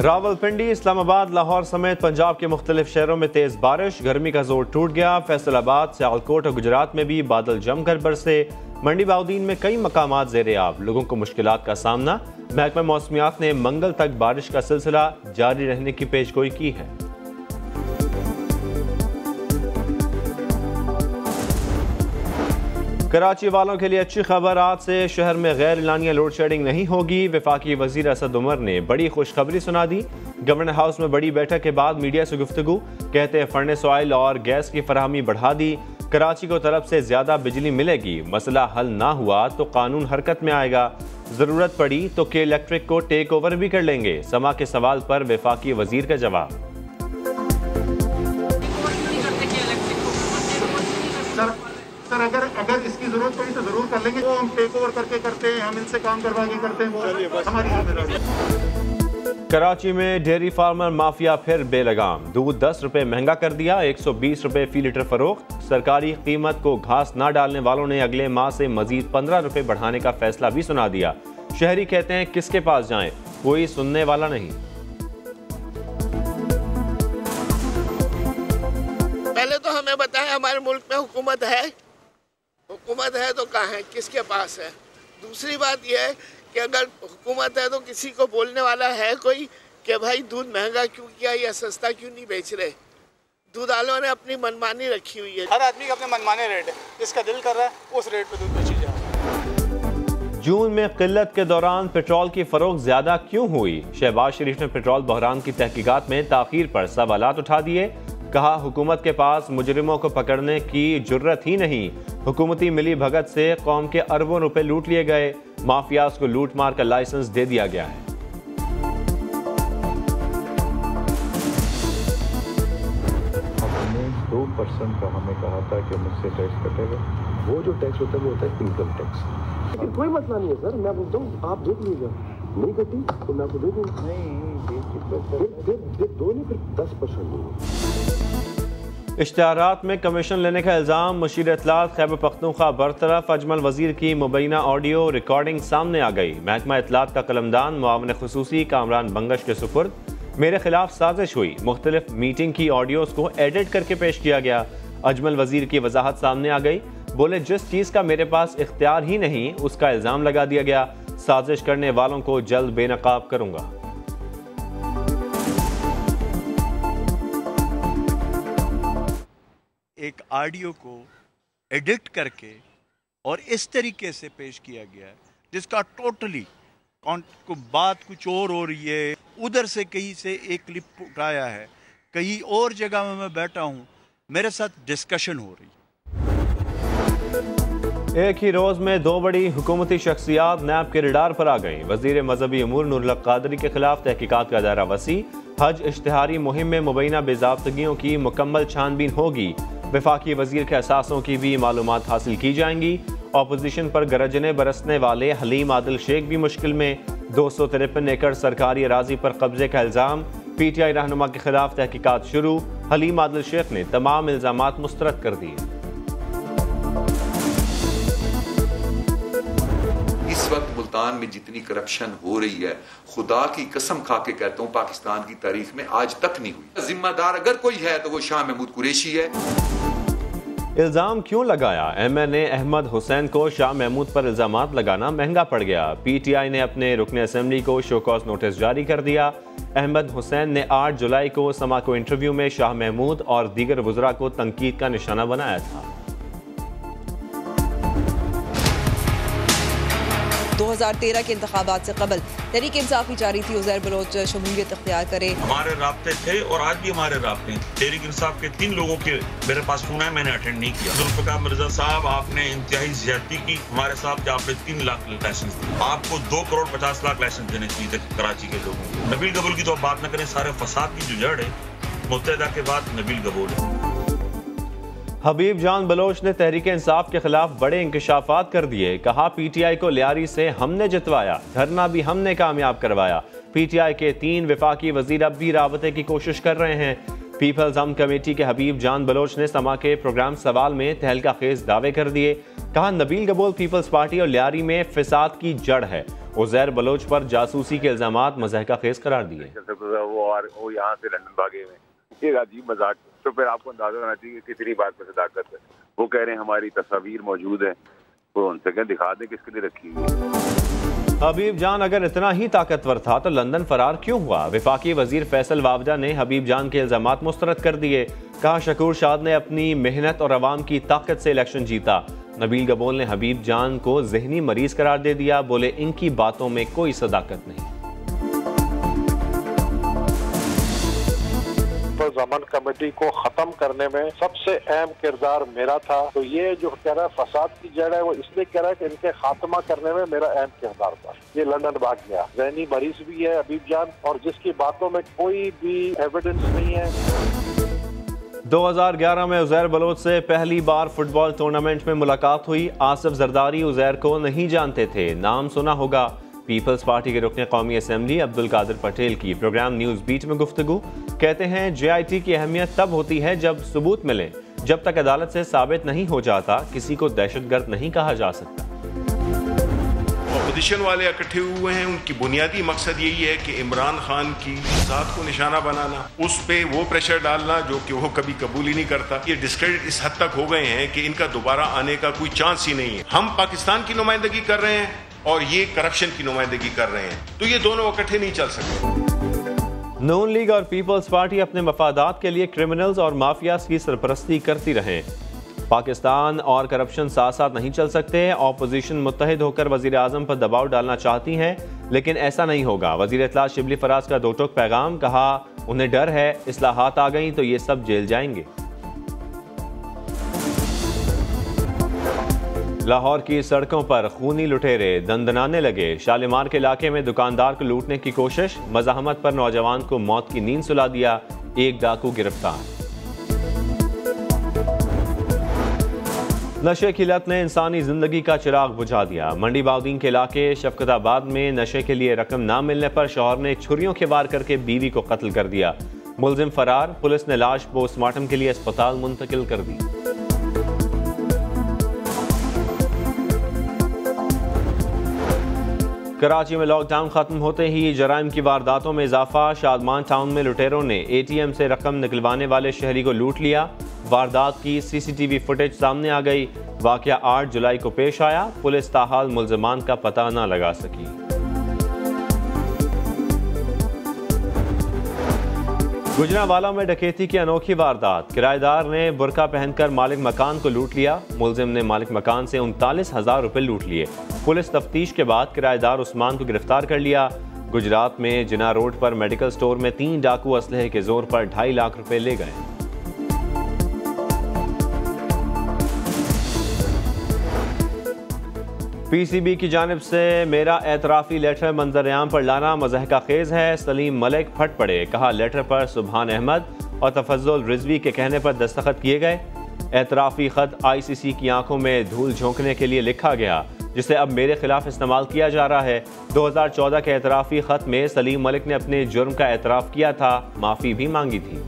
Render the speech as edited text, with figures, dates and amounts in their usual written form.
रावलपिंडी, इस्लामाबाद, लाहौर समेत पंजाब के मुख्तलिफ शहरों में तेज बारिश, गर्मी का जोर टूट गया। फैसलाबाद, सियालकोट और गुजरात में भी बादल जमकर बरसे। मंडी बाउदीन में कई मकामात ज़ेरे आब, लोगों को मुश्किलात का सामना। महकमा मौसमियात ने मंगल तक बारिश का सिलसिला जारी रहने की पेशगोई की है। कराची वालों के लिए अच्छी खबर, आज से शहर में गैर एलानिया लोड शेडिंग नहीं होगी। वफाकी वजीर असद उमर ने बड़ी खुशखबरी सुना दी। गवर्नर हाउस में बड़ी बैठक के बाद मीडिया से गुफ्तगू, कहते हैं फर्नेस ऑयल और गैस की फराहमी बढ़ा दी। कराची को तरफ से ज्यादा बिजली मिलेगी, मसला हल ना हुआ तो कानून हरकत में आएगा। जरूरत पड़ी तो के इलेक्ट्रिक को टेक ओवर भी कर लेंगे। समा के सवाल पर वफाकी वजीर का जवाब। सर अगर इसकी जरूरत पड़ी तो जरूर कर लेंगे। वो हम टेक ओवर करके करते हैं, हम इनसे काम करवा के करते हैं, वो हमारी जिम्मेदारी। कराची में डेयरी फार्मर माफिया फिर बेलगाम, दूध 10 रुपए महंगा कर दिया, 120 रुपए फी लीटर फरोख्त। सरकारी कीमत को घास ना डालने वालों ने अगले माह से मजीद 15 रुपए बढ़ाने का फैसला भी सुना दिया। शहरी कहते हैं किसके पास जाएं, कोई सुनने वाला नहीं। पहले तो हमें बताएं हमारे मुल्क में हुकूमत है तो कहाँ है, किसके पास है। दूसरी बात यह है कि अगर हुकूमत है तो किसी को बोलने वाला है कोई कि भाई दूध महंगा क्यों किया या सस्ता क्यों नहीं बेच रहे। दूध वालों ने अपनी मनमानी रखी हुई है। हर आदमी का अपने मनमाने रेट है, जिसका दिल कर रहा है उस रेट पे दूध बेची जाए। जून में किल्लत के दौरान पेट्रोल की फरोख्त ज्यादा क्यों हुई? शहबाज शरीफ ने पेट्रोल बहरान की तहकीकात में ताखीर पर सवालात उठा दिए। कहा हुकूमत के पास मुजरिमों को पकड़ने की जुर्रत ही नहीं। हुकूमती मिली भगत से कौम के अरबों रुपए लूट लिए गए। माफियाज को लूट मार का लाइसेंस दे दिया गया है। हमने 2% का हमें कहा था कि मुझसे टैक्स कटेगा। वो जो टैक्स होता है वो होता है इनकम टैक्स। लेकिन कोई मसला नहीं है सर, मैं बोलता हूँ आप देख लीजिएगा, नहीं कटी तो मैं आपको दे दूँगा। दो नहीं फिर 10% दूँगा। इश्तिहारात में कमीशन लेने का इल्ज़ाम, मुशीर इत्तलात खैबर पख्तूनख्वा बरतरफ। अजमल वजीर की मुबैना ऑडियो रिकॉर्डिंग सामने आ गई। महकमा इत्तलात का कलमदान मुआवन खुसूसी कामरान बंगश के सुपुर्द। मेरे खिलाफ साजिश हुई, मुख्तलिफ मीटिंग की ऑडियोज को एडिट करके पेश किया गया। अजमल वजीर की वजाहत सामने आ गई, बोले जिस चीज़ का मेरे पास इख्तियार ही नहीं उसका इल्ज़ाम लगा दिया गया। साजिश करने वालों को जल्द बेनकाब करूंगा। एक ऑडियो को एडिट करके और इस तरीके से पेश किया गया है जिसका टोटली बात कुछ और हो रही है। उधर से कहीं से एक क्लिप उठाया है, कहीं और जगह में मैं बैठा हूँ, मेरे साथ डिस्कशन हो रही है। एक ही रोज में दो बड़ी हुकूमती शख्सियात नैब के रडार पर आ गईं। वजीर मजहबी अमूर नूरुल हक कादरी के खिलाफ तहकीकात का दायरा वसी। हज इश्तिहारी मुहिम में मुबैना बेज़ाब्तगियों की मुकम्मल छानबीन होगी। वफाकी वजीर के असासों की भी मालूमात हासिल की जाएंगी। ऑपोजिशन पर गरजने बरसने वाले हलीम आदिल शेख भी मुश्किल में। 253 एकड़ सरकारी अराजी पर कब्जे का इल्ज़ाम। PTI रहनुमा के खिलाफ तहकीकात शुरू। हलीम आदिल शेख ने तमाम इल्ज़ामात मुस्तरद कर दिए। इस वक्त मुल्तान में जितनी करप्शन हो रही है, खुदा की कसम खा के कहता हूँ पाकिस्तान की तारीख में आज तक नहीं हुई। जिम्मेदार अगर कोई है तो वो शाह महमूद कुरैशी है। इल्ज़ाम क्यों लगाया? MNA अहमद हुसैन को शाह महमूद पर इल्ज़ामात लगाना महंगा पड़ गया। PTI ने अपने रुकने असेंबली को शो कॉज नोटिस जारी कर दिया। अहमद हुसैन ने 8 जुलाई को समा को इंटरव्यू में शाह महमूद और दीगर वज़रा को तनकीद का निशाना बनाया था। 2013 के इंतखाबात से कबल तहरीक इंसाफ की जारी थी उज़ैर बलोच शमूलियत इख्तियार करे। हमारे राब्ते थे और आज भी हमारे राब्ते हैं। तहरीक इंसाफ के 3 लोगों के मेरे पास फोन है, मैंने अटेंड नहीं किया। जुल्फ़िकार मिर्जा साहब, आपने इंतहाई ज्यादती की हमारे साथ, आपने 3 लाख लाइसेंस दिए। आपको 2 करोड़ 50 लाख लाइसेंस देने चाहिए थे कराची के लोगों को। नबील गबूल की तो बात न करें, सारे फसाद की जो जड़ है मुत्तहिदा के बाद नबील गबूल है। हबीब जान बलोच ने तहरीक इंसाफ के खिलाफ बड़े इंकशाफात कर दिए। कहा PTI को लियारी से हमने जितवाया, धरना भी हमने कामयाब करवाया। PTI के 3 वफाकी वजीर अब भी राबते की कोशिश कर रहे हैं। पीपल्स अमन कमेटी के हबीब जान बलोच ने समा के प्रोग्राम सवाल में तहलका खेज दावे कर दिए। कहा, नबील गबोल पीपल्स पार्टी और लियारी में फिसाद की जड़ है। उज़ैर बलोच पर जासूसी के इल्जामात मज़हका खेज करार दिए। वो यहाँ से लंदन भागे हुए, ये अजीब मजाक। तो फिर आपको अंदाजा होना चाहिए कितनी बात में सदाकत है। वो कह रहे हैं हमारी तस्वीर मौजूद है, वो उनसे कहें दिखा दें किसके लिए रखी हुई है। हबीब जान अगर इतना ही ताकतवर था तो लंदन फरार क्यों हुआ? वफाकी वजीर फैसल वावडा ने हबीब जान के इल्जामात मुस्तरद कर दिए। कहा, शकूर शाद ने अपनी मेहनत और अवाम की ताकत से इलेक्शन जीता। नबील गबोल ने हबीब जान को जहनी मरीज करार दे दिया। बोले, इनकी बातों में कोई सदाकत नहीं। अमन कमेटी को खत्म करने में सबसे अहम किरदार मेरा था। तो ये जो कह रहा है फसाद की जड़ है, वो इसलिए कह रहा है कि इनके खात्मा करने में मेरा अहम किरदार था। ये लंदन भाग गया, जहनी मरीज भी है हबीब जान, और जिसकी बातों में कोई भी एविडेंस नहीं है। 2011 में उज़ैर बलोच से पहली बार फुटबॉल टूर्नामेंट में मुलाकात हुई। आसिफ जरदारी उज़ैर को नहीं जानते थे, नाम सुना होगा। पीपल्स पार्टी के रुकने कौमी असम्बली अब्दुल कादिर पटेल की प्रोग्राम न्यूज़ बीट में गुफ्तगू। कहते हैं, JIT की अहमियत तब होती है जब सबूत मिले। जब तक अदालत से साबित नहीं हो जाता, किसी को दहशतगर्द नहीं कहा जा सकता। अपोजिशन वाले इकट्ठे हुए हैं, उनकी बुनियादी मकसद यही है कि इमरान खान की ज़ात को निशाना बनाना, उस पे वो प्रेशर डालना जो कि वो कभी कबूल ही नहीं करता। ये डिस्क्रेडिट इस हद तक हो गए हैं कि इनका दोबारा आने का कोई चांस ही नहीं है। हम पाकिस्तान की नुमाइंदगी कर रहे हैं और ये करप्शन की नुमाइंदगी कर रहे हैं, तो ये दोनों इकट्ठे नहीं चल सकते। नून लीग और पीपल्स पार्टी अपने मफादात के लिए क्रिमिनल्स और माफियाज की सरपरस्ती करती रहे। पाकिस्तान और करप्शन साथ साथ नहीं चल सकते। ऑपोजिशन मुत्तहिद होकर वजीर आजम पर दबाव डालना चाहती है, लेकिन ऐसा नहीं होगा। वजीर इत्तलात शिबली फराज का दो टोक पैगाम। कहा, उन्हें डर है इस्लाहात आ गई तो ये सब जेल जाएंगे। लाहौर की सड़कों पर खूनी लुटेरे दंदनाने लगे। शालीमार के इलाके में दुकानदार को लूटने की कोशिश, मज़ाहमत पर नौजवान को मौत की नींद सुला दिया। एक डाकू गिरफ्तार। नशे की लत ने इंसानी जिंदगी का चिराग बुझा दिया। मंडी बाउदीन के इलाके शफकताबाद में नशे के लिए रकम ना मिलने पर शौहर ने छुरियों के वार करके बीवी को कत्ल कर दिया। मुलजिम फरार। पुलिस ने लाश पोस्टमार्टम के लिए अस्पताल मुंतकिल कर दी। कराची में लॉकडाउन खत्म होते ही जराइम की वारदातों में इजाफा। शादमान टाउन में लुटेरों ने ATM से रकम निकलवाने वाले शहरी को लूट लिया। वारदात की CCTV फुटेज सामने आ गई। वाकया 8 जुलाई को पेश आया। पुलिस ताहाल मुल्ज़िमान का पता न लगा सकी। गुजरांवाला में डकैती की अनोखी वारदात। किराएदार ने बुरका पहनकर मालिक मकान को लूट लिया। मुलजिम ने मालिक मकान से 39,000 रुपए लूट लिए। पुलिस तफ्तीश के बाद किराएदार उस्मान को गिरफ्तार कर लिया। गुजरात में जिना रोड पर मेडिकल स्टोर में 3 डाकू असलहे के जोर पर 2.5 लाख रुपए ले गए। PCB की जानिब से मेरा एतराफ़ी लेटर मंजर-ए-आम पर लाना मज़हका खेज है। सलीम मलिक फट पड़े। कहा, लेटर पर सुभान अहमद और तफज्जुल रिजवी के कहने पर दस्तखत किए गए। एतराफ़ी ख़त ICC की आंखों में धूल झोंकने के लिए लिखा गया, जिसे अब मेरे खिलाफ इस्तेमाल किया जा रहा है। 2014 के एतराफ़ी ख़त में सलीम मलिक ने अपने जुर्म का एतराफ़ किया था, माफ़ी भी मांगी थी।